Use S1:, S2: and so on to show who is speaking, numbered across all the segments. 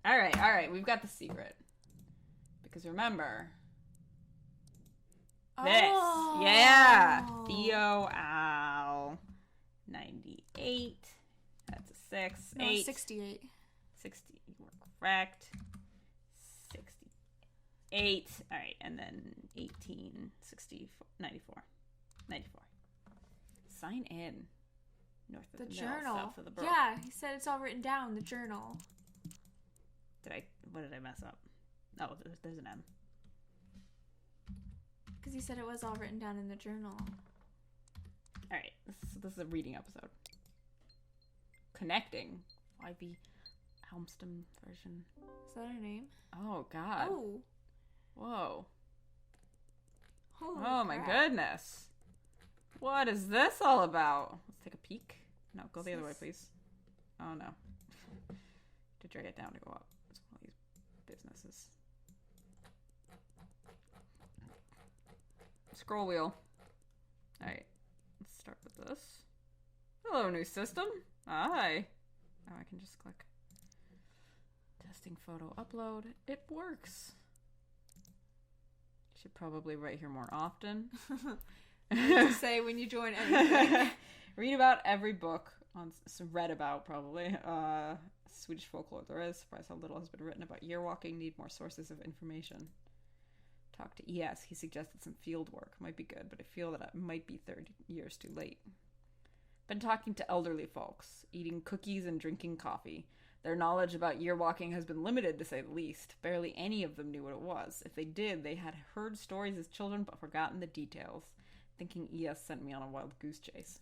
S1: All right. We've got the secret. Because remember, this.
S2: Oh.
S1: Yeah. TAL 98. That's a 6.
S2: No,
S1: 8.
S2: 68.
S1: 60. You were correct. 68. All right. And then 18. 64. 94. 94. Sign in. North of
S2: The
S1: mill,
S2: journal.
S1: south of the brook.
S2: Yeah, he said it's all written down. The journal.
S1: What did I mess up? Oh, there's an M.
S2: Because he said it was all written down in the journal.
S1: All right, this is a reading episode. Connecting. YB Helmston version.
S2: Is that her name?
S1: Oh God.
S2: Oh.
S1: Whoa.
S2: Holy
S1: Oh my
S2: crap.
S1: goodness. What is this all about? Let's take a peek. No, go the other way, please. Oh no. To drag it down to go up. It's one of these businesses. Scroll wheel. Alright. Let's start with this. Hello, new system. Hi. Oh, I can just click. Testing photo upload. It works. Should probably write here more often.
S2: Say when you join anything.
S1: Read about every book read about probably Swedish folklore there is. Surprised how little has been written about year walking. Need more sources of information. Talk to ES. He suggested some field work might be good, but I feel that it might be 30 years too late. Been talking to elderly folks, eating cookies and drinking coffee. Their knowledge about year walking has been limited, to say the least. Barely any of them knew what it was. If they did, they had heard stories as children but forgotten the details. Thinking ES sent me on a wild goose chase.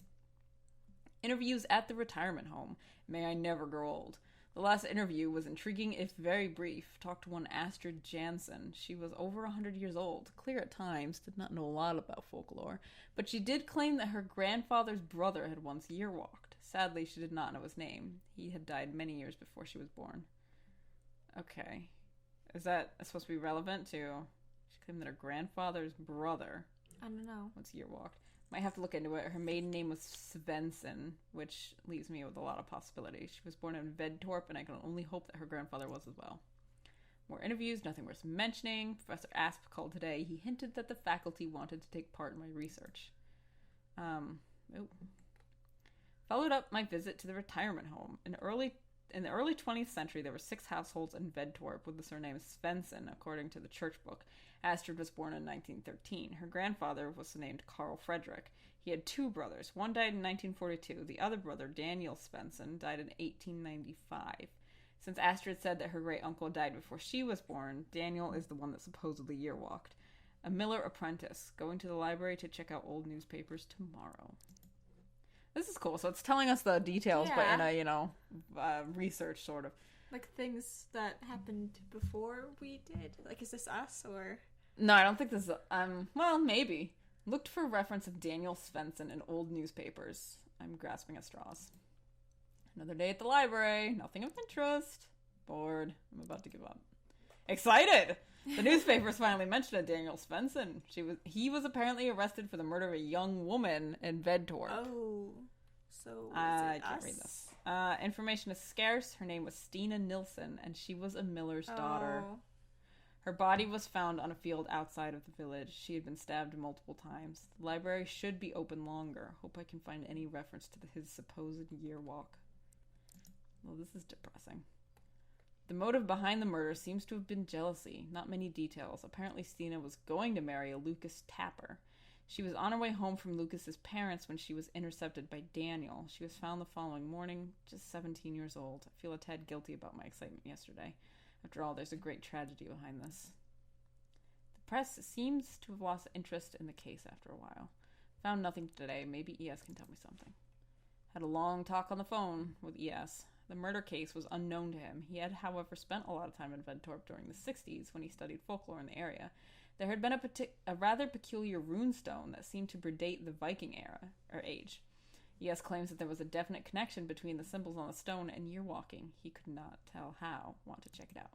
S1: Interviews at the retirement home. May I never grow old. The last interview was intriguing if very brief. Talked to one Astrid Jansen. She was over 100 years old, clear at times, did not know a lot about folklore, but she did claim that her grandfather's brother had once year walked. Sadly, she did not know his name. He had died many years before she was born. Okay. Is that supposed to be relevant to... She claimed that her grandfather's brother
S2: I don't know.
S1: once year walked. Might have to look into it. Her maiden name was Svensson, which leaves me with a lot of possibilities. She was born in Vedtorp, and I can only hope that her grandfather was as well. More interviews, nothing worth mentioning. Professor Asp called today. He hinted that the faculty wanted to take part in my research. Followed up my visit to the retirement home. In the early 20th century, there were 6 households in Vedtorp with the surname Svensson, according to the church book. Astrid was born in 1913. Her grandfather was named Carl Frederick. He had 2 brothers. One died in 1942. The other brother, Daniel Svensson, died in 1895. Since Astrid said that her great-uncle died before she was born, Daniel is the one that supposedly year-walked. A Miller apprentice, going to the library to check out old newspapers tomorrow. This is cool. So it's telling us the details, but in a, research sort of.
S2: Like things that happened before we did? Like, is this us or...
S1: No, I don't think this is... well, maybe. Looked for reference of Daniel Svensson in old newspapers. I'm grasping at straws. Another day at the library. Nothing of interest. Bored. I'm about to give up. Excited! The newspapers finally mentioned a Daniel Svensson. He was apparently arrested for the murder of a young woman in Vedtorp.
S2: Oh. So,
S1: I can't read this. Information is scarce. Her name was Stina Nilsson, and she was a miller's daughter. Her body was found on a field outside of the village. She had been stabbed multiple times. The library should be open longer. Hope I can find any reference to his supposed year walk. Well, this is depressing. The motive behind the murder seems to have been jealousy. Not many details. Apparently Stina was going to marry a Lucas Tapper. She was on her way home from Lucas's parents when she was intercepted by Daniel. She was found the following morning, just 17 years old. I feel a tad guilty about my excitement yesterday. After all, there's a great tragedy behind this. The press seems to have lost interest in the case after a while. Found nothing today. Maybe ES can tell me something. Had a long talk on the phone with ES. The murder case was unknown to him. He had, however, spent a lot of time in Vedtorp during the 60s when he studied folklore in the area. There had been a rather peculiar runestone that seemed to predate the Viking era, or age. ES claims that there was a definite connection between the symbols on the stone and year walking. He could not tell how. Want to check it out.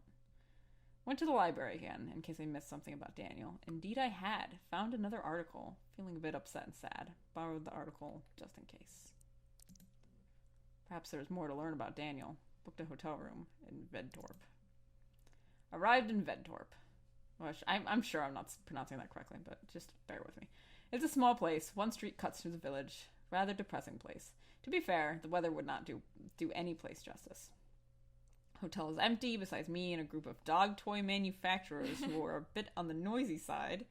S1: Went to the library again, in case I missed something about Daniel. Indeed I had. Found another article. Feeling a bit upset and sad. Borrowed the article just in case. Perhaps there was more to learn about Daniel. Booked a hotel room in Vedtorp. Arrived in Ventorp. Which I'm sure I'm not pronouncing that correctly, but just bear with me. It's a small place. One street cuts through the village. Rather depressing place. To be fair, the weather would not do any place justice. Hotel is empty, besides me and a group of dog toy manufacturers who are a bit on the noisy side.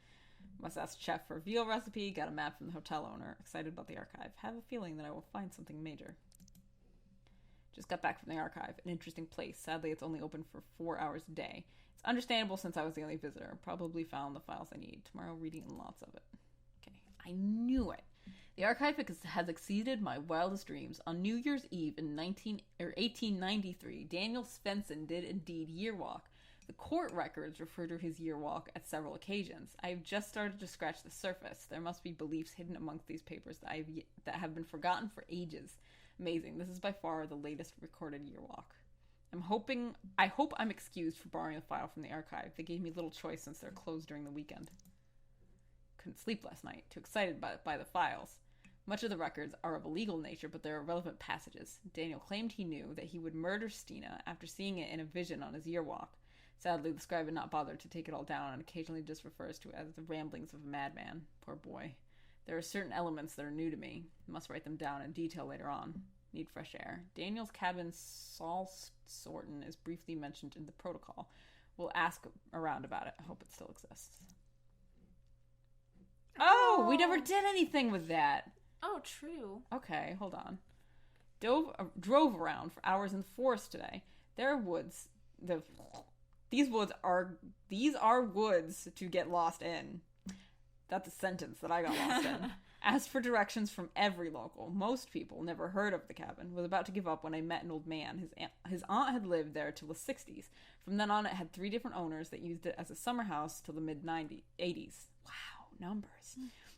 S1: Must ask chef for a veal recipe, got a map from the hotel owner, excited about the archive. Have a feeling that I will find something major. Just got back from the archive, an interesting place. Sadly, it's only open for 4 hours a day. It's understandable since I was the only visitor. Probably found the files I need. Tomorrow reading lots of it. Okay, I knew it. The archive has exceeded my wildest dreams. On New Year's Eve in 1893, Daniel Svensson did indeed year walk. The court records refer to his year walk at several occasions. I have just started to scratch the surface. There must be beliefs hidden amongst these papers that have been forgotten for ages. Amazing. This is by far the latest recorded year walk. I hope I'm excused for borrowing a file from the archive. They gave me little choice since they're closed during the weekend. Couldn't sleep last night. Too excited by the files. Much of the records are of a legal nature, but there are relevant passages. Daniel claimed he knew that he would murder Stina after seeing it in a vision on his year walk. Sadly, the scribe had not bothered to take it all down and occasionally just refers to it as the ramblings of a madman. Poor boy. There are certain elements that are new to me. I must write them down in detail later on. Need fresh air. Daniel's cabin, Saul Sorton, is briefly mentioned in the protocol. We'll ask around about it. I hope it still exists. Oh, we never did anything with that.
S2: Oh, true.
S1: Okay, hold on. Drove around for hours in the forest today. There are woods. These are woods to get lost in. That's a sentence that I got lost in. Asked for directions from every local. Most people never heard of the cabin. Was about to give up when I met an old man. His aunt had lived there till the 60s. From then on, it had 3 different owners that used it as a summer house till the mid-80s. Wow, numbers.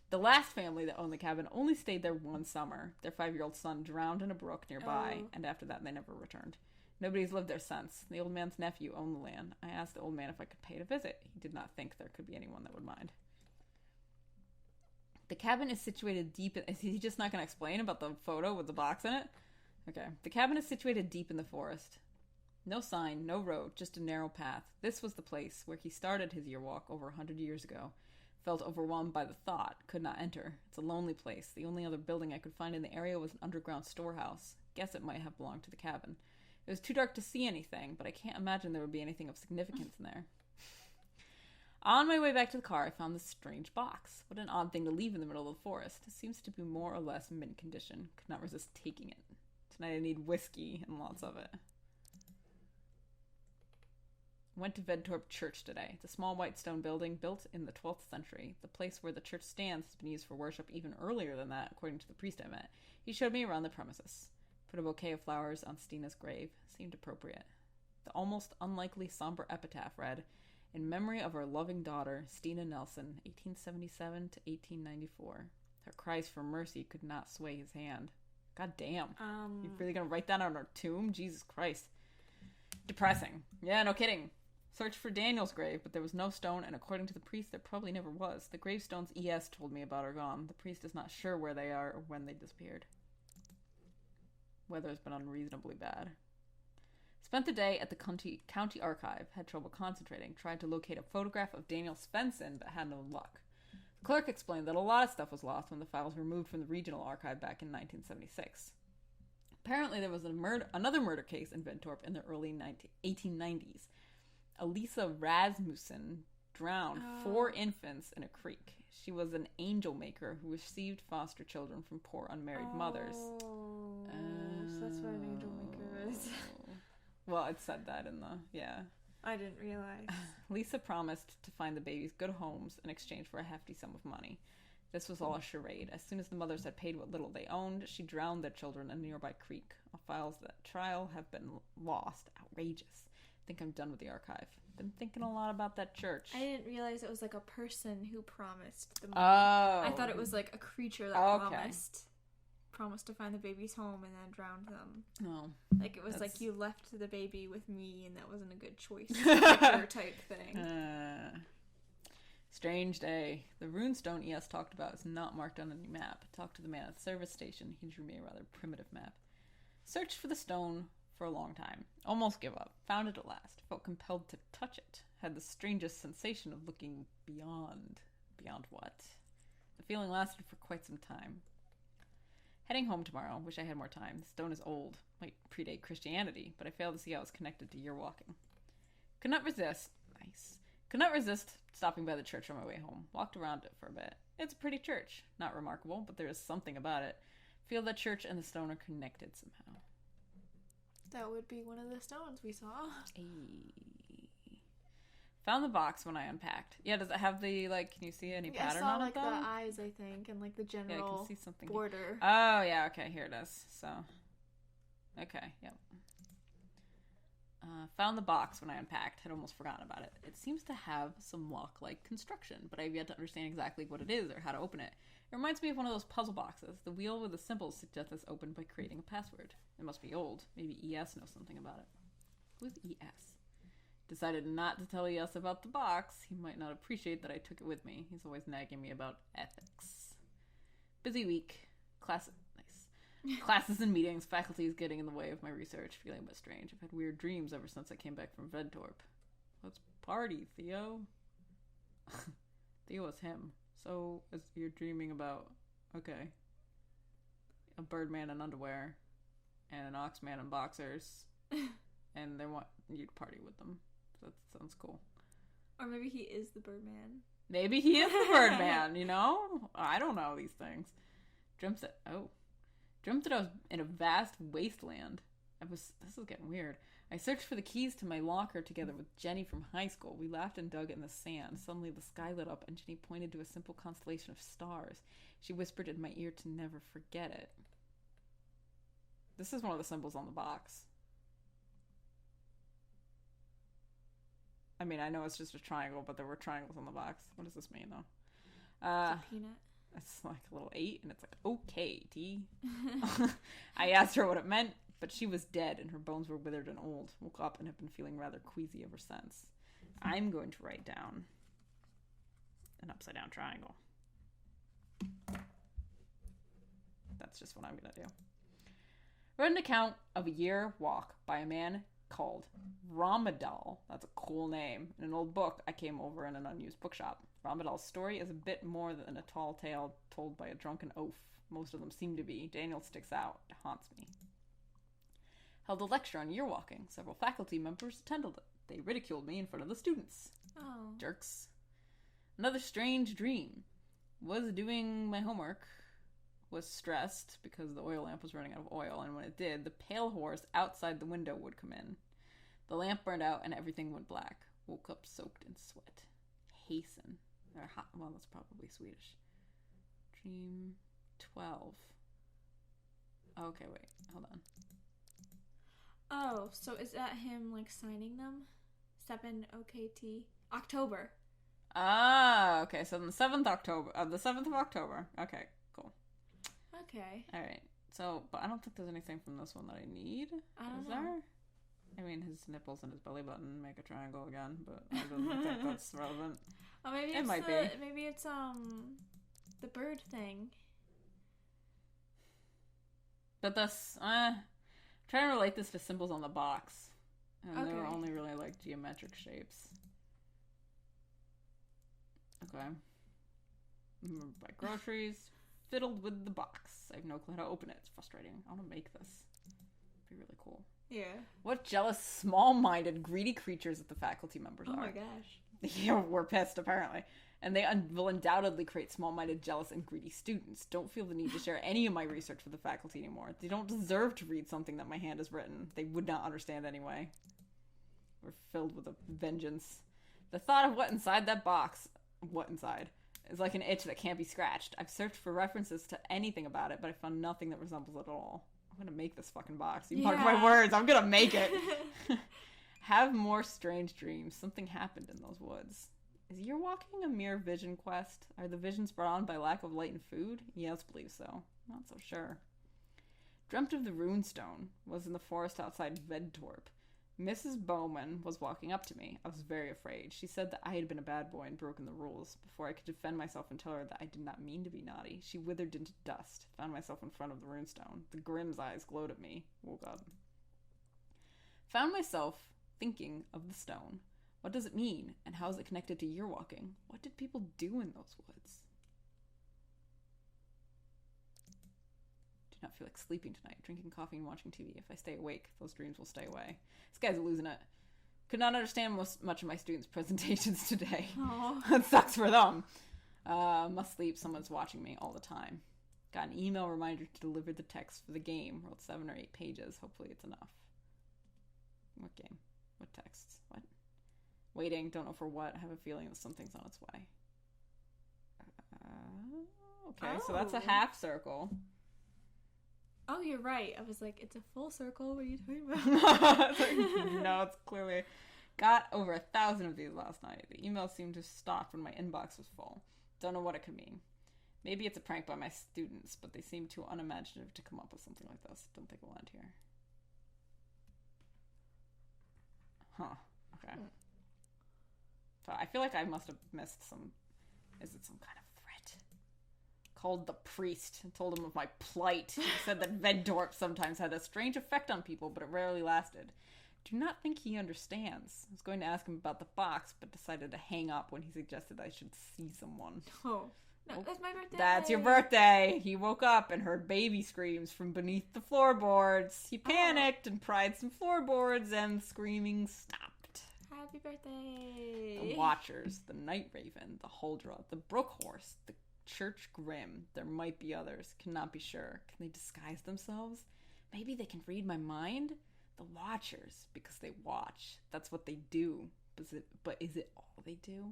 S1: The last family that owned the cabin only stayed there one summer. Their 5-year-old son drowned in a brook nearby, and after that they never returned. Nobody's lived there since. The old man's nephew owned the land. I asked the old man if I could pay to visit. He did not think there could be anyone that would mind. The cabin is situated deep in... Is he just not going to explain about the photo with the box in it? Okay. The cabin is situated deep in the forest. No sign, no road, just a narrow path. This was the place where he started his year walk over 100 years ago. Felt overwhelmed by the thought. Could not enter. It's a lonely place. The only other building I could find in the area was an underground storehouse. Guess it might have belonged to the cabin. It was too dark to see anything, but I can't imagine there would be anything of significance in there. On my way back to the car, I found this strange box. What an odd thing to leave in the middle of the forest. It seems to be more or less mint condition. Could not resist taking it. Tonight I need whiskey and lots of it. Went to Ventorp Church today. It's a small white stone building built in the 12th century. The place where the church stands has been used for worship even earlier than that, according to the priest I met. He showed me around the premises. Put a bouquet of flowers on Stina's grave. Seemed appropriate. The almost unlikely somber epitaph read, "In memory of our loving daughter, Stina Nelson, 1877 to 1894. Her cries for mercy could not sway his hand." God damn. You really gonna write that on her tomb? Jesus Christ. Depressing. Yeah, no kidding. Searched for Daniel's grave, but there was no stone, and according to the priest, there probably never was. The gravestones ES told me about are gone. The priest is not sure where they are or when they disappeared. Weather has been unreasonably bad. Spent the day at the county archive. Had trouble concentrating. Tried to locate a photograph of Daniel Svensson, but had no luck. The clerk explained that a lot of stuff was lost when the files were moved from the regional archive back in 1976. Apparently there was another murder case in Ventorp in the early 1890s. Elisa Rasmussen drowned 4 infants in a creek. She was an angel maker who received foster children from poor unmarried mothers.
S2: So that's what an angel maker is.
S1: Well, it said that in the... Yeah.
S2: I didn't realize.
S1: Lisa promised to find the babies good homes in exchange for a hefty sum of money. This was all a charade. As soon as the mothers had paid what little they owned, she drowned their children in a nearby creek. All files that trial have been lost. Outrageous. I think I'm done with the archive. Been thinking a lot about that church.
S2: I didn't realize it was like a person who promised the money.
S1: Oh.
S2: I thought it was like a creature that promised to find the babies home and then drowned them.
S1: No.
S2: Like it was like you left the baby with me and that wasn't a good choice. Type thing.
S1: Strange day. The runestone ES talked about is not marked on any map. Talked to the man at the service station. He drew me a rather primitive map. Searched for the stone for a long time. Almost gave up. Found it at last. Felt compelled to touch it. Had the strangest sensation of looking beyond. Beyond what? The feeling lasted for quite some time. Heading home tomorrow. Wish I had more time. The stone is old. Might predate Christianity, but I fail to see how it's connected to year walking. Could not resist stopping by the church on my way home. Walked around it for a bit. It's a pretty church. Not remarkable, but there is something about it. Feel that church and the stone are connected somehow.
S2: That would be one of the stones we saw.
S1: Found the box when I unpacked. Yeah, does it have the, like, can you see any pattern on it, though?
S2: I saw, like, the eyes, I think, and, like, the general
S1: I can see something
S2: border.
S1: Oh, yeah, okay, here it is. So, okay, yep. Found the box when I unpacked. Had almost forgotten about it. It seems to have some lock-like construction, but I have yet to understand exactly what it is or how to open it. It reminds me of one of those puzzle boxes. The wheel with the symbols suggests it's opened by creating a password. It must be old. Maybe ES knows something about it. Who's ES? Decided not to tell ES about the box. He might not appreciate that I took it with me. He's always nagging me about ethics. Busy week. Classes and meetings. Faculty is getting in the way of my research. Feeling a bit strange. I've had weird dreams ever since I came back from Vedtorp. Let's party, Theo. Theo is him. So, as you're dreaming about, okay, a birdman in underwear and an oxman in boxers, and they want you to party with them. That sounds cool.
S2: Or maybe he is the Birdman.
S1: Maybe he is the Birdman, you know? I don't know these things. Dreamt that I was in a vast wasteland. This is getting weird. I searched for the keys to my locker together with Jenny from high school. We laughed and dug in the sand. Suddenly the sky lit up and Jenny pointed to a simple constellation of stars. She whispered in my ear to never forget it. This is one of the symbols on the box. I mean, I know it's just a triangle, but there were triangles on the box. What does this mean, though?
S2: It's a peanut.
S1: It's like a little 8, and it's like, okay, T. I asked her what it meant, but she was dead, and her bones were withered and old. Woke up and have been feeling rather queasy ever since. I'm going to write down an upside-down triangle. That's just what I'm going to do. Read an account of a year walk by a man called Ramadan. That's a cool name. In an old book I came over in an unused bookshop. Ramadan's story is a bit more than a tall tale told by a drunken oaf. Most of them seem to be. Daniel sticks out. It haunts me. Held a lecture on year walking. Several faculty members attended it. They ridiculed me in front of the students.
S2: Oh.
S1: Jerks. Another strange dream. Was doing my homework. Was stressed because the oil lamp was running out of oil, and when it did, the pale horse outside the window would come in. The lamp burned out and everything went black. Woke up soaked in sweat. Hasten. Well, that's probably Swedish. Dream 12. Okay, wait. Hold on.
S2: Oh, so is that him, like, signing them? 7 OKT. October.
S1: Ah, okay. So the 7th of October. Okay, cool.
S2: Okay.
S1: All right. So, but I don't think there's anything from this one that I need.
S2: I don't know.
S1: There? I mean, his nipples and his belly button make a triangle again, but I don't think that's relevant.
S2: Oh, maybe
S1: it might be.
S2: Maybe it's the bird thing.
S1: But this, trying to relate this to symbols on the box, and
S2: Okay.
S1: they were only really like geometric shapes. Okay. Buy groceries. Fiddled with the box. I have no clue how to open it. It's frustrating. I want to make this. It'd be really cool.
S2: Yeah.
S1: What jealous, small-minded, greedy creatures that the faculty members are.
S2: Oh my gosh.
S1: Yeah, we're pissed, apparently. And they will undoubtedly create small-minded, jealous, and greedy students. Don't feel the need to share any of my research with the faculty anymore. They don't deserve to read something that my hand has written. They would not understand anyway. We're filled with a vengeance. The thought of what inside that box... What inside? Is like an itch that can't be scratched. I've searched for references to anything about it, but I found nothing that resembles it at all. I'm gonna make this fucking box. You mark my words. I'm gonna make it. Have more strange dreams. Something happened in those woods. Is year walking a mere vision quest? Are the visions brought on by lack of light and food? Yes, believe so. Not so sure. Dreamt of the runestone. Was in the forest outside Vedtorp. Mrs. Bowman was walking up to me. I was very afraid. She said that I had been a bad boy and broken the rules. Before I could defend myself and tell her that I did not mean to be naughty, she withered into dust. Found myself in front of the runestone. The Grimm's eyes glowed at me. Woke up. Found myself thinking of the stone. What does it mean, and how is it connected to year walking? What did people do in those woods? Do not feel like sleeping tonight. Drinking coffee and watching TV. If I stay awake, those dreams will stay away. This guy's losing it. Could not understand much of my students' presentations today. That sucks for them. Must sleep. Someone's watching me all the time. Got an email reminder to deliver the text for the game. Wrote 7 or 8 pages. Hopefully it's enough. What game? What texts? What? Waiting. Don't know for what. I have a feeling that something's on its way. Okay, so that's a half circle.
S2: Oh, you're right. I was like, it's a full circle. What are you talking about?
S1: No, it's clearly... Got over 1,000 of these last night. The email seemed to stop when my inbox was full. Don't know what it could mean. Maybe it's a prank by my students, but they seem too unimaginative to come up with something like this. Don't think we'll end here. Huh. Okay. So I feel like I must have missed some... Is it some kind of threat? Called the priest and told him of my plight. He said that Vendorp sometimes had a strange effect on people, but it rarely lasted. Do not think he understands. I was going to ask him about the box, but decided to hang up when he suggested I should see someone.
S2: Oh. No, that's my birthday.
S1: That's your birthday. He woke up and heard baby screams from beneath the floorboards. He panicked and pried some floorboards, and the screaming stopped.
S2: Happy birthday.
S1: The Watchers, the Night Raven, the Huldra, the Brook Horse, the Church Grim. There might be others. Cannot be sure. Can they disguise themselves? Maybe they can read my mind? The Watchers, because they watch. That's what they do. But is it all they do?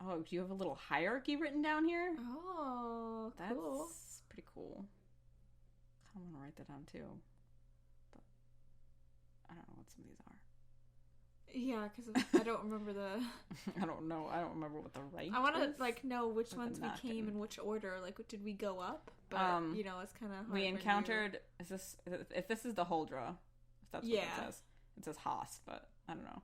S1: Oh, do you have a little hierarchy written down here?
S2: Oh,
S1: that's
S2: cool.
S1: Pretty cool. I want to write that down too. But I don't know what some of these are.
S2: Yeah, because I don't remember the...
S1: I don't know. I don't remember what the right
S2: I want to,
S1: is.
S2: know which ones we came in which order. Like, did we go up? But, it's kind of hard.
S1: We encountered... If this is the Huldra, if that's what it says. It says Host, but I don't know.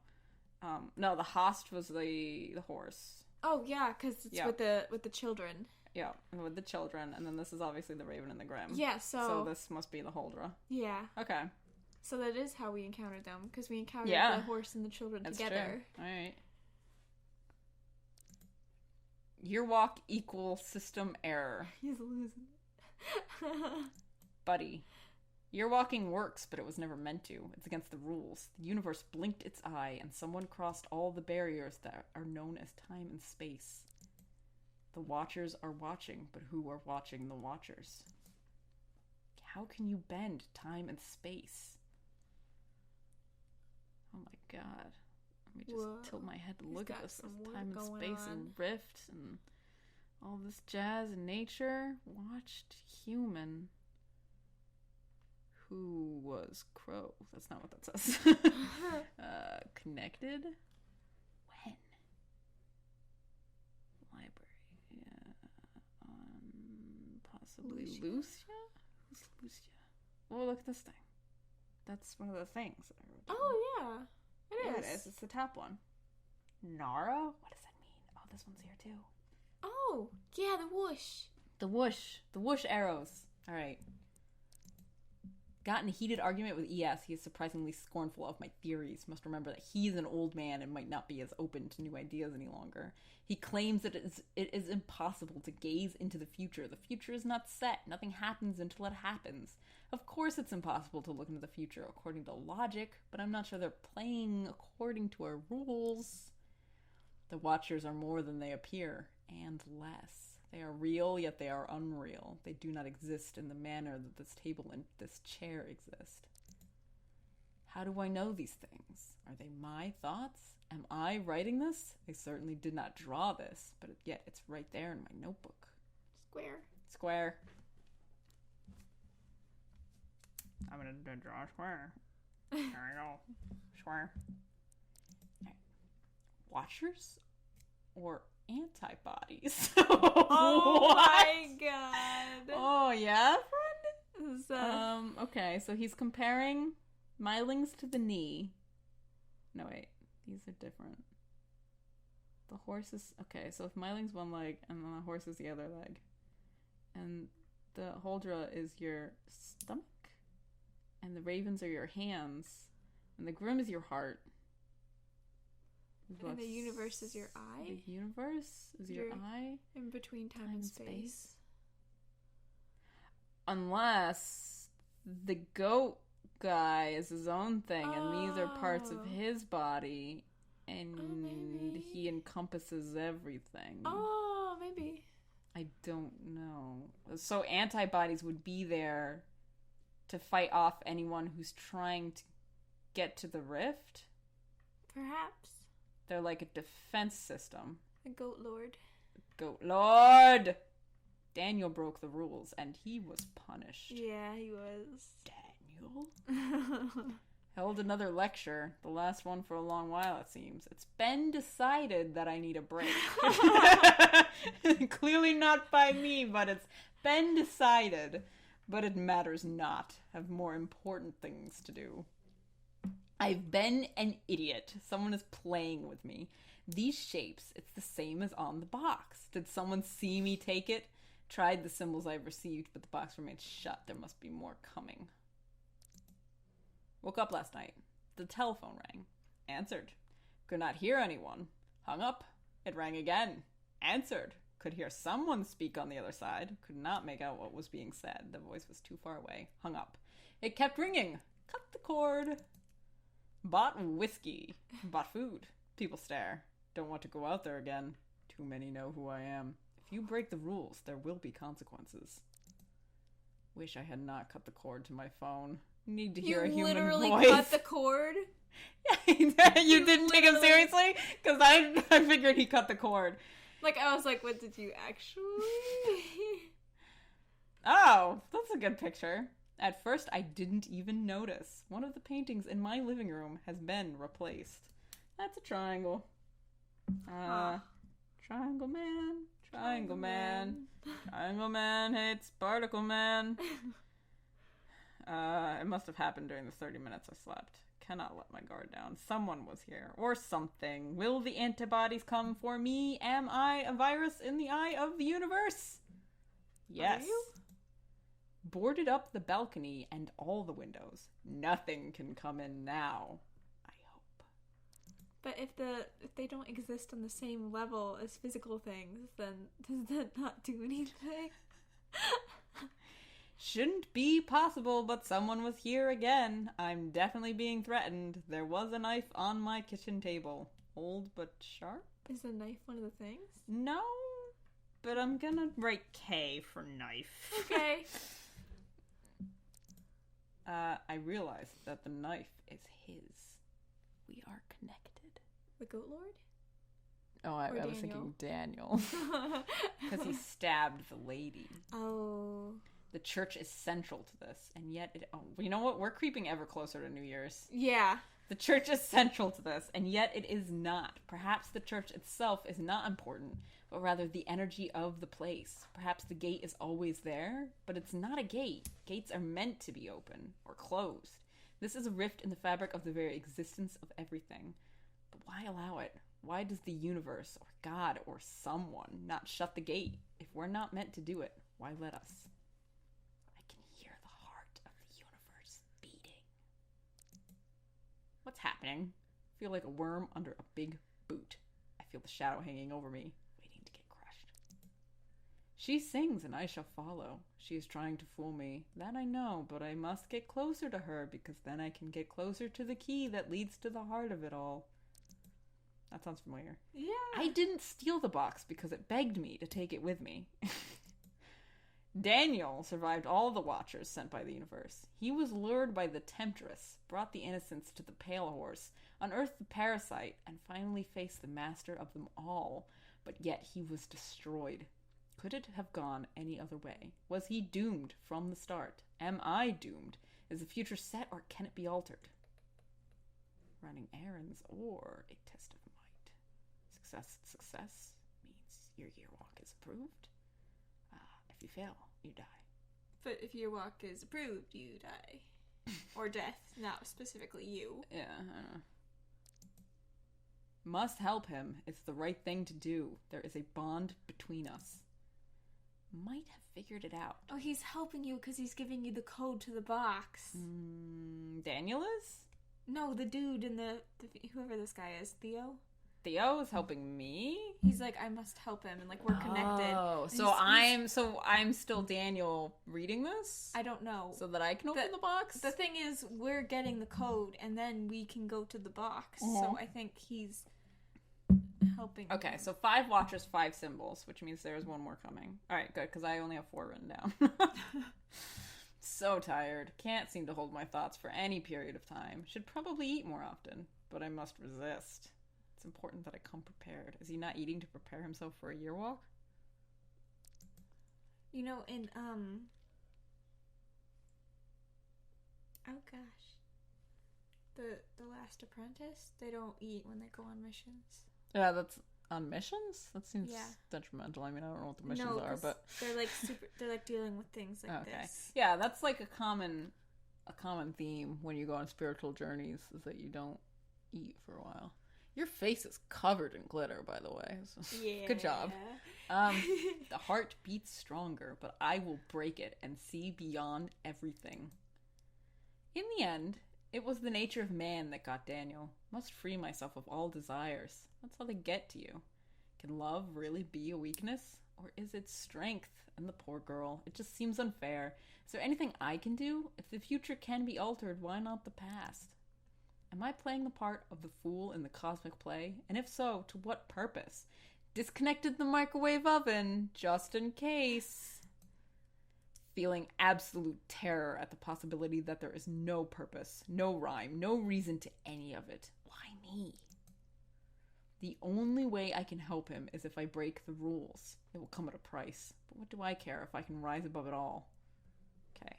S1: No, the Host was the horse.
S2: Oh, yeah, because it's with the children.
S1: Yeah, with the children. And then this is obviously the Raven and the Grim.
S2: Yeah, so
S1: this must be the Huldra.
S2: Yeah.
S1: Okay.
S2: So that is how we encountered them, because we encountered the horse and the children together.
S1: True. All right. Year walk equal system error.
S2: He's losing.
S1: Buddy. Year walking works, but it was never meant to. It's against the rules. The universe blinked its eye, and someone crossed all the barriers that are known as time and space. The Watchers are watching, but who are watching the Watchers? How can you bend time and space? Oh my god. Let me just tilt my head to look at this. Time and space and rift and all this jazz and nature. Watched human. Who was crow? That's not what that says. Connected? When? Library. Yeah. Possibly Lucia? Who's Lucia? Oh, look at this thing. That's one of the things that I wrote down.
S2: Oh, yeah.
S1: It is. It's the top one. Nara? What does that mean? Oh, this one's here too.
S2: Oh, yeah, the whoosh.
S1: The whoosh. The whoosh arrows. All right. Got in a heated argument with ES. He is surprisingly scornful of my theories. Must remember that he's an old man and might not be as open to new ideas any longer. He claims that it is impossible to gaze into the future. The future is not set. Nothing happens until it happens. Of course it's impossible to look into the future according to logic, but I'm not sure they're playing according to our rules. The Watchers are more than they appear, and less. They are real, yet they are unreal. They do not exist in the manner that this table and this chair exist. How do I know these things? Are they my thoughts? Am I writing this? I certainly did not draw this, but yet it's right there in my notebook. Square. I'm gonna draw a square. There we go. Square. Right. Watchers or antibodies?
S2: Oh my god.
S1: Oh yeah, friend? Okay, so he's comparing Mylings to the knee. No, wait. These are different. The horse is... Okay, so if Myling's one leg and then the horse is the other leg. And the Huldra is your stomach. And the ravens are your hands. And the Grim is your heart.
S2: And the universe is your eye?
S1: The universe is your eye?
S2: In between time and space.
S1: Unless the goat guy is his own thing, and these are parts of his body, and he encompasses everything.
S2: Oh, maybe.
S1: I don't know. So antibodies would be there to fight off anyone who's trying to get to the rift?
S2: Perhaps.
S1: They're like a defense system.
S2: The Goat Lord.
S1: Goat Lord! Daniel broke the rules, and he was punished.
S2: Yeah, he was.
S1: Daniel? Held another lecture, the last one for a long while, it seems. It's been decided that I need a break. Clearly not by me, but it's been decided. But it matters not. I have more important things to do. I've been an idiot. Someone is playing with me. These shapes, it's the same as on the box. Did someone see me take it? Tried the symbols I've received, but the box remains shut. There must be more coming. Woke up last night. The telephone rang. Answered. Could not hear anyone. Hung up. It rang again. Answered. Could hear someone speak on the other side. Could not make out what was being said. The voice was too far away. Hung up. It kept ringing. Cut the cord. Bought whiskey. Bought food. People stare. Don't want to go out there again. Too many know who I am. If you break the rules, there will be consequences. Wish I had not cut the cord to my phone. Need to hear a human voice. You literally
S2: cut the cord?
S1: You didn't take him seriously? Because I figured he cut the cord.
S2: Like, I was like, what did you actually?
S1: Oh, that's a good picture. At first, I didn't even notice. One of the paintings in my living room has been replaced. That's a triangle. Triangle man. Triangle man. Triangle man hates particle man. It must have happened during the 30 minutes I slept. Cannot let my guard down. Someone was here. Or something. Will the antibodies come for me? Am I a virus in the eye of the universe? Yes. Are you? Boarded up the balcony and all the windows. Nothing can come in now. I hope.
S2: But if they don't exist on the same level as physical things, then does that not do anything?
S1: Shouldn't be possible, but someone was here again. I'm definitely being threatened. There was a knife on my kitchen table. Old but sharp?
S2: Is the knife one of the things?
S1: No, but I'm gonna write K for knife.
S2: Okay.
S1: I realized that the knife is his. We are connected.
S2: The Goat Lord?
S1: Oh, I was thinking Daniel. Because he stabbed the lady.
S2: Oh.
S1: The church is central to this, and yet you know what? We're creeping ever closer to New Year's.
S2: Yeah.
S1: The church is central to this, and yet it is not. Perhaps the church itself is not important, but rather the energy of the place. Perhaps the gate is always there, but it's not a gate. Gates are meant to be open or closed. This is a rift in the fabric of the very existence of everything. But why allow it? Why does the universe or God or someone not shut the gate? If we're not meant to do it, why let us? I can hear the heart of the universe beating. What's happening? I feel like a worm under a big boot. I feel the shadow hanging over me, waiting to get crushed. She sings and I shall follow. She is trying to fool me. That I know, but I must get closer to her because then I can get closer to the key that leads to the heart of it all. That sounds familiar.
S2: Yeah.
S1: I didn't steal the box because it begged me to take it with me. Daniel survived all the watchers sent by the universe. He was lured by the temptress, brought the innocents to the pale horse, unearthed the parasite, and finally faced the master of them all. But yet he was destroyed. Could it have gone any other way? Was he doomed from the start? Am I doomed? Is the future set or can it be altered? Running errands or a test of might. Success means your year walk is approved. If you fail, you die.
S2: But if your walk is approved, you die. Or death, not specifically you.
S1: Yeah, I know. Must help him. It's the right thing to do. There is a bond between us. Might have figured it out.
S2: Oh, he's helping you because he's giving you the code to the box.
S1: Daniel is?
S2: No, the dude and the whoever this guy is, Theo.
S1: Theo is helping me?
S2: He's like, I must help him, and like we're connected.
S1: Oh, so I'm still Daniel reading this?
S2: I don't know.
S1: So that I can open the box?
S2: The thing is, we're getting the code, and then we can go to the box.
S1: Uh-huh.
S2: So I think he's helping.
S1: Okay, so 5 watchers, 5 symbols, which means there's one more coming. Alright, good, because I only have 4 written down. So tired. Can't seem to hold my thoughts for any period of time. Should probably eat more often, but I must resist. It's important that I come prepared. Is he not eating to prepare himself for a year walk?
S2: You know, in oh gosh, the Last Apprentice, they don't eat when they go on missions.
S1: Yeah, that's on missions? That seems detrimental. I mean, I don't know what the missions are, but
S2: they're like they're like dealing with things like this.
S1: Yeah, that's like a common theme when you go on spiritual journeys, is that you don't eat for a while. Your face is covered in glitter, by the way. So
S2: yeah.
S1: Good job. The heart beats stronger, but I will break it and see beyond everything. In the end, it was the nature of man that got Daniel. Must free myself of all desires. That's how they get to you. Can love really be a weakness? Or is it strength? And the poor girl. It just seems unfair. Is there anything I can do? If the future can be altered, why not the past? Am I playing the part of the fool in the cosmic play? And if so, to what purpose? Disconnected the microwave oven, just in case. Feeling absolute terror at the possibility that there is no purpose, no rhyme, no reason to any of it. Why me? The only way I can help him is if I break the rules. It will come at a price. But what do I care if I can rise above it all? Okay.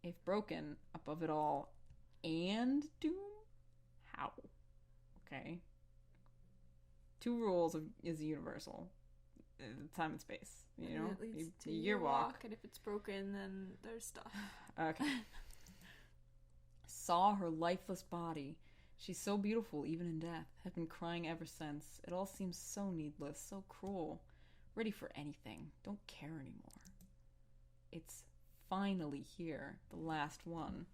S1: If broken, above it all, and doom? How? Okay. 2 rules is universal. Time and space. You know?
S2: It leads to
S1: year walk.
S2: And if it's broken, then there's stuff.
S1: Okay. Saw her lifeless body. She's so beautiful even in death. Have been crying ever since. It all seems so needless, so cruel. Ready for anything. Don't care anymore. It's finally here. The last one.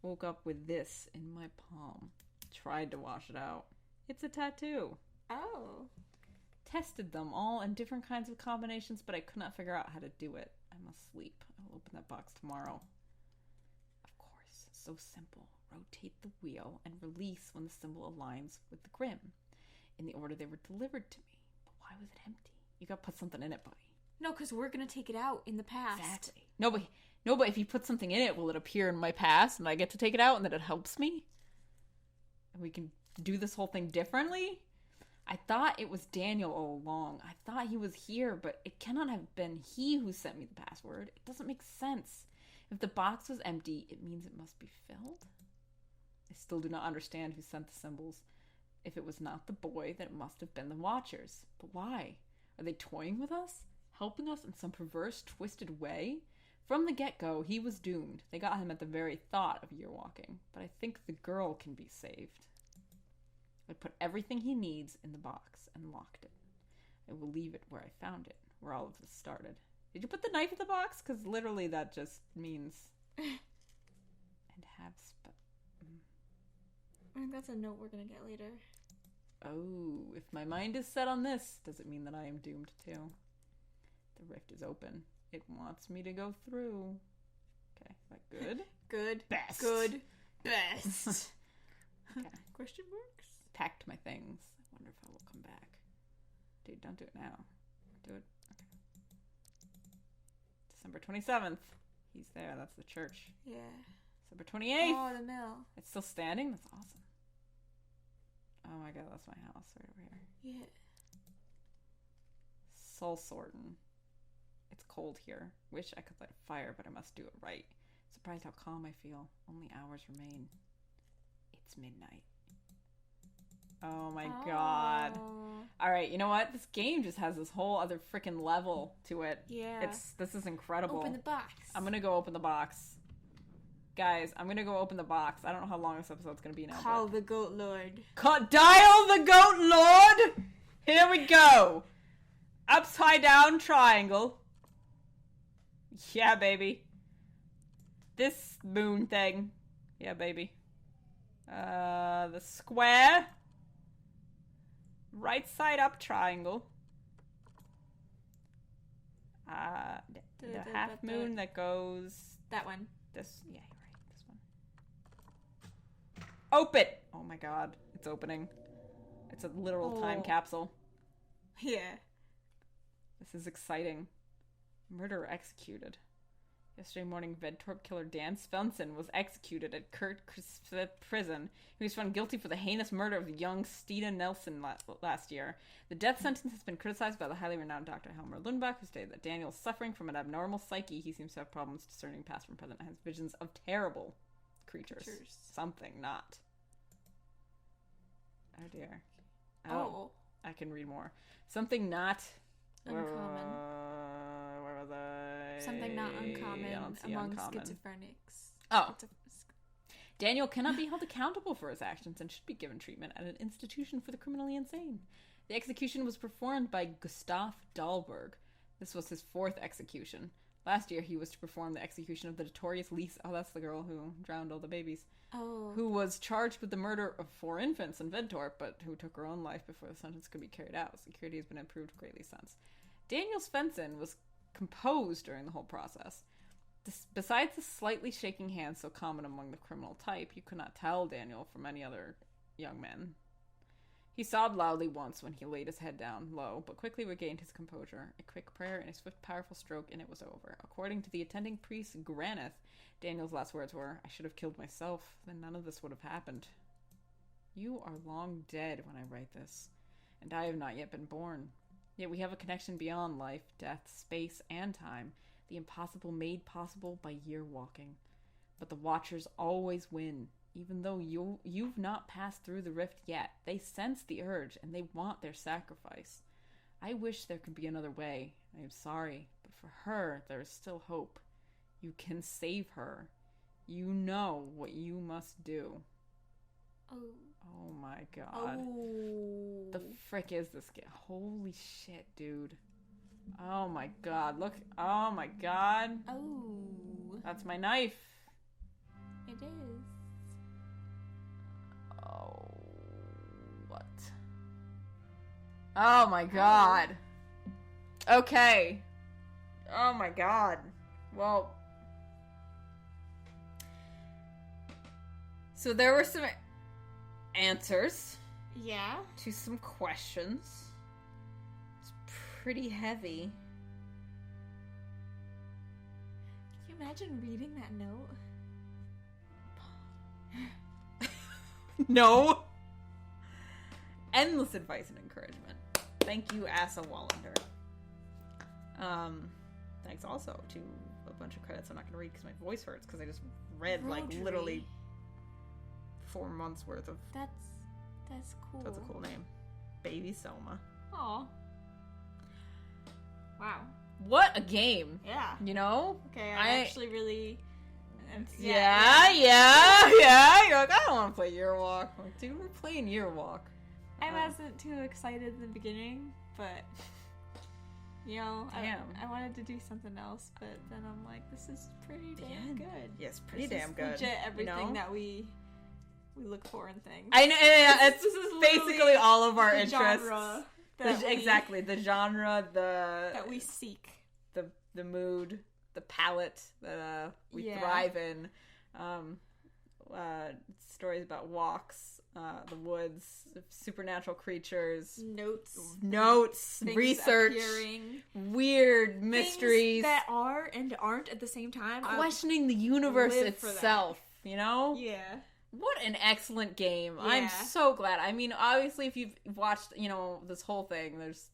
S1: Woke up with this in my palm. Tried to wash it out. It's a tattoo.
S2: Oh.
S1: Tested them all in different kinds of combinations, but I could not figure out how to do it. I must sleep. I will open that box tomorrow. Of course. So simple. Rotate the wheel and release when the symbol aligns with the grim. In the order they were delivered to me. But why was it empty? You gotta put something in it, buddy.
S2: No, because we're gonna take it out in the past.
S1: Exactly. No, but if you put something in it, will it appear in my past and I get to take it out and then it helps me? And we can do this whole thing differently? I thought it was Daniel all along. I thought he was here, but it cannot have been he who sent me the password. It doesn't make sense. If the box was empty, it means it must be filled? I still do not understand who sent the symbols. If it was not the boy, then it must have been the Watchers. But why? Are they toying with us? Helping us in some perverse, twisted way? From the get-go, he was doomed. They got him at the very thought of year walking. But I think the girl can be saved. I put everything he needs in the box and locked it. I will leave it where I found it, where all of this started. Did you put the knife in the box? Because literally that just means... and have...
S2: I think that's a note we're going to get later.
S1: Oh, if my mind is set on this, does it mean that I am doomed too? The rift is open. It wants me to go through. Okay, is that good?
S2: Good.
S1: Best.
S2: Good. Best.
S1: Okay.
S2: Question marks?
S1: Packed my things. I wonder if I will come back. Dude, don't do it now. Do it. Okay. December 27th. He's there. That's the church.
S2: Yeah.
S1: December 28th.
S2: Oh, the mill.
S1: It's still standing? That's awesome. Oh my god, that's my house right over here.
S2: Yeah.
S1: Soul sorting. It's cold here. Wish I could light a fire, but I must do it right. Surprised how calm I feel. Only hours remain. It's midnight. Oh my god. Alright, you know what? This game just has this whole other freaking level to it.
S2: Yeah.
S1: This is incredible.
S2: Open the box.
S1: I'm gonna go open the box. Guys, I'm gonna go open the box. I don't know how long this episode's gonna be now.
S2: Call the Goat Lord.
S1: Dial the Goat Lord! Here we go! Upside down triangle. Yeah, baby. This moon thing. Yeah, baby. The square. Right side up triangle. The half moon that goes...
S2: That one.
S1: This, yeah, you're right. This one. Open! Oh my god, it's opening. It's a literal time capsule.
S2: Yeah.
S1: This is exciting. Murder executed. Yesterday morning, Vedtorp killer Dan Svensson was executed at Kurt prison. He was found guilty for the heinous murder of young Stina Nelson last year. The death sentence has been criticized by the highly renowned Dr. Helmer Lundbach, who stated that Daniel is suffering from an abnormal psyche. He seems to have problems discerning past from present and has visions of terrible creatures. Something not. Oh dear. Oh. I can read more. Something not...
S2: Uncommon.
S1: Where was I?
S2: Something not uncommon among schizophrenics.
S1: Oh. Daniel cannot be held accountable for his actions and should be given treatment at an institution for the criminally insane. The execution was performed by Gustav Dahlberg. This was his 4th execution. Last year, he was to perform the execution of the notorious Lisa. Oh, that's the girl who drowned all the babies.
S2: Oh.
S1: Who was charged with the murder of 4 infants in Vedtorp, but who took her own life before the sentence could be carried out. Security has been improved greatly since. Daniel Svensson was composed during the whole process. Besides the slightly shaking hand so common among the criminal type, you could not tell Daniel from any other young men. He sobbed loudly once when he laid his head down low, but quickly regained his composure. A quick prayer and a swift, powerful stroke, and it was over. According to the attending priest, Graneth, Daniel's last words were, "I should have killed myself, then none of this would have happened. You are long dead when I write this, and I have not yet been born. Yet we have a connection beyond life, death, space, and time, the impossible made possible by year walking. But the Watchers always win. Even though you've not passed through the rift yet, they sense the urge, and they want their sacrifice. I wish there could be another way. I am sorry, but for her, there is still hope. You can save her. You know what you must do." Oh my god.
S2: Oh.
S1: The frick is this game? Holy shit, dude. Oh my god. Look. Oh my god.
S2: Oh.
S1: That's my knife.
S2: It is.
S1: Oh. What? Oh my god. Okay. Oh my god. Well. So there were some answers.
S2: Yeah.
S1: To some questions. It's pretty heavy.
S2: Can you imagine reading that note?
S1: No. Endless advice and encouragement. Thank you, Asa Wallander. Thanks also to a bunch of credits I'm not going to read because my voice hurts because I just read literally 4 months worth of...
S2: That's cool.
S1: That's a cool name. Baby Selma.
S2: Aw. Wow.
S1: What a game.
S2: Yeah.
S1: You know?
S2: Okay, I actually really...
S1: Yeah. You're like, I don't want to play Year Walk. I'm like, dude, we're playing Year Walk.
S2: I wasn't too excited in the beginning, but... You know, I wanted to do something else, but then I'm like, this is pretty damn good.
S1: Yes, pretty damn good.
S2: Legit everything that we look for in things.
S1: I know, yeah, this is basically all of our interests.
S2: Genre
S1: exactly, the genre,
S2: that we seek.
S1: The mood, the palette that we thrive in. Stories about walks, the woods, supernatural creatures, notes, research,
S2: appearing,
S1: weird mysteries
S2: that are and aren't at the same time.
S1: Questioning the universe itself, you know?
S2: Yeah.
S1: What an excellent game.
S2: Yeah.
S1: I'm so glad. I mean, obviously, if you've watched, this whole thing, there's,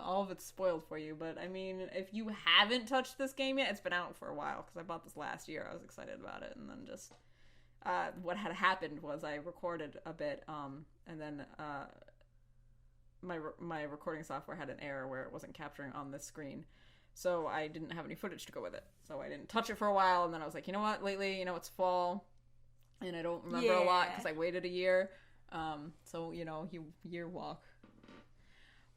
S1: all of it's spoiled for you. But, I mean, if you haven't touched this game yet, it's been out for a while. Because I bought this last year. I was excited about it. And then just, what had happened was I recorded a bit. And then, my recording software had an error where it wasn't capturing on this screen. So I didn't have any footage to go with it. So I didn't touch it for a while. And then I was like, you know what? Lately, it's fall. And I don't remember a lot because I waited a year. So, Year Walk.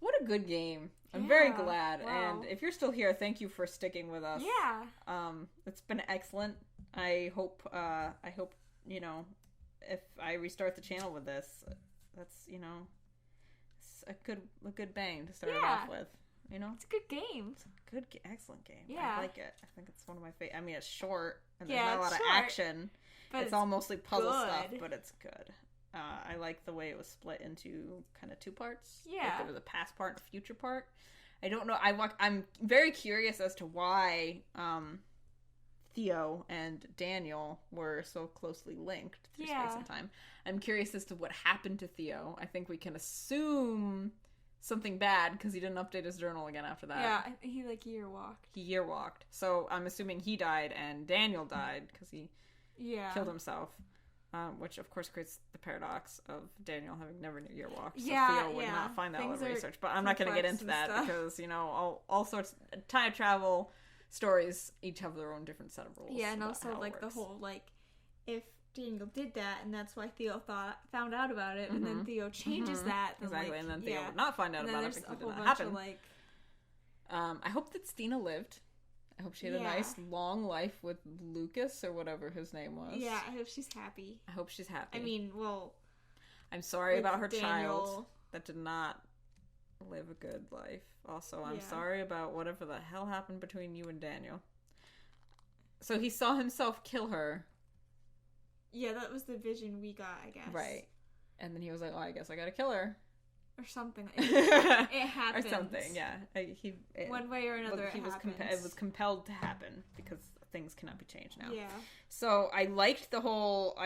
S1: What a good game. I'm very glad. Wow. And if you're still here, thank you for sticking with us.
S2: Yeah.
S1: It's been excellent. I hope, if I restart the channel with this, that's, it's a good bang to start it off with.
S2: It's a good game.
S1: It's a good, excellent game.
S2: Yeah.
S1: I like it. I think it's one of my favorite. I mean, it's short, and there's not a lot of action.
S2: But
S1: it's all mostly puzzle
S2: good.
S1: stuff, but it's good. I like the way it was split into kind of 2 parts.
S2: Yeah.
S1: Like there was a past part and a future part. I don't know. I'm very curious as to why Theo and Daniel were so closely linked through space and time. I'm curious as to what happened to Theo. I think we can assume something bad because he didn't update his journal again after that.
S2: Yeah, he year walked.
S1: He year walked. So I'm assuming he died and Daniel died because he killed himself. Which of course creates the paradox of Daniel having never year walked. So Theo would not find that with research. But I'm not going to get into that because, all sorts of time travel stories each have their own different set of rules.
S2: Yeah, and also the whole if Daniel did that and that's why Theo found out about it, and then Theo changes that. Then
S1: exactly, and then Theo would not find out about it because it did not happen. I hope that Stina lived. I hope she had a nice long life with Lucas or whatever his name was.
S2: Yeah, I hope she's happy. I mean, well,
S1: I'm sorry about her child that did not live a good life. Also, I'm sorry about whatever the hell happened between you and Daniel. So he saw himself kill her.
S2: Yeah, that was the vision we got, I guess.
S1: Right. And then he was like, oh, I guess I gotta kill her.
S2: Or something. It happens.
S1: Or something, yeah.
S2: One way or another, it
S1: was compelled to happen because things cannot be changed now.
S2: Yeah.
S1: So I liked the whole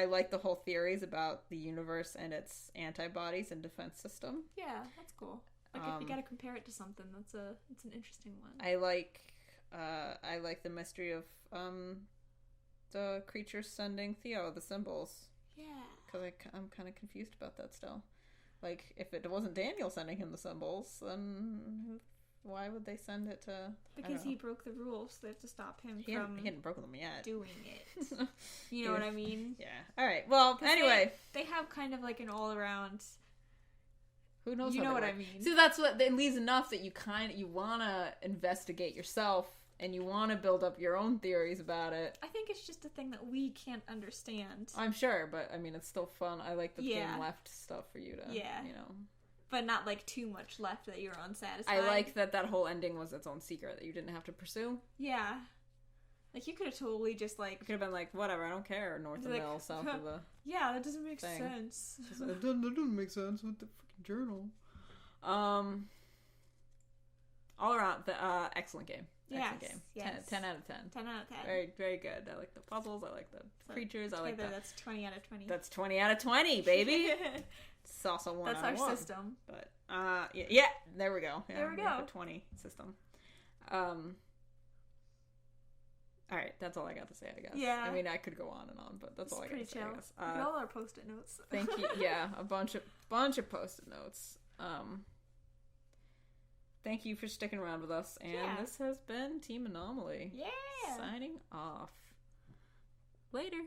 S1: theories about the universe and its antibodies and defense system.
S2: Yeah, that's cool. If you gotta compare it to something, it's an interesting one.
S1: I like the mystery of the creatures sending Theo the symbols.
S2: Yeah.
S1: Because I'm kind of confused about that still. If it wasn't Daniel sending him the symbols, then why would they send it to...
S2: Because he broke the rules, so they have to stop him
S1: he hadn't broken them yet.
S2: Doing it. You know what I mean?
S1: Yeah. Alright, well, anyway.
S2: They have kind of an all-around...
S1: Who knows?
S2: You know what I mean?
S1: So that's what... It leaves enough that you want to investigate yourself, and you want to build up your own theories about it.
S2: I think it's just a thing that we can't understand.
S1: I'm sure, but I mean, it's still fun. I like the game left stuff for you to,
S2: But not too much left that you're unsatisfied.
S1: I like that whole ending was its own secret that you didn't have to pursue.
S2: Yeah. You could have totally just
S1: You could have been whatever, I don't care, north of the mill, south of the...
S2: Yeah, that doesn't make sense.
S1: That doesn't make sense with the freaking journal. All around, excellent game. Excellent game.
S2: Yes.
S1: 10 out of 10.
S2: 10 out of 10.
S1: Very, very good. I like the puzzles. I like the creatures. I like that.
S2: That's 20 out of 20.
S1: That's 20 out of 20, baby. It's also 1
S2: That's
S1: out of 1.
S2: our system.
S1: But, yeah, there we go. Yeah,
S2: there we go.
S1: Have a 20 system. Alright, that's all I got to say, I guess.
S2: Yeah.
S1: I mean, I could go on and on, but that's all I got to say, I guess.
S2: Look at all our post-it notes.
S1: Thank you. Yeah, a bunch of post-it notes. Thank you for sticking around with us, and this has been Team Anomaly.
S2: Yeah!
S1: Signing off. Later.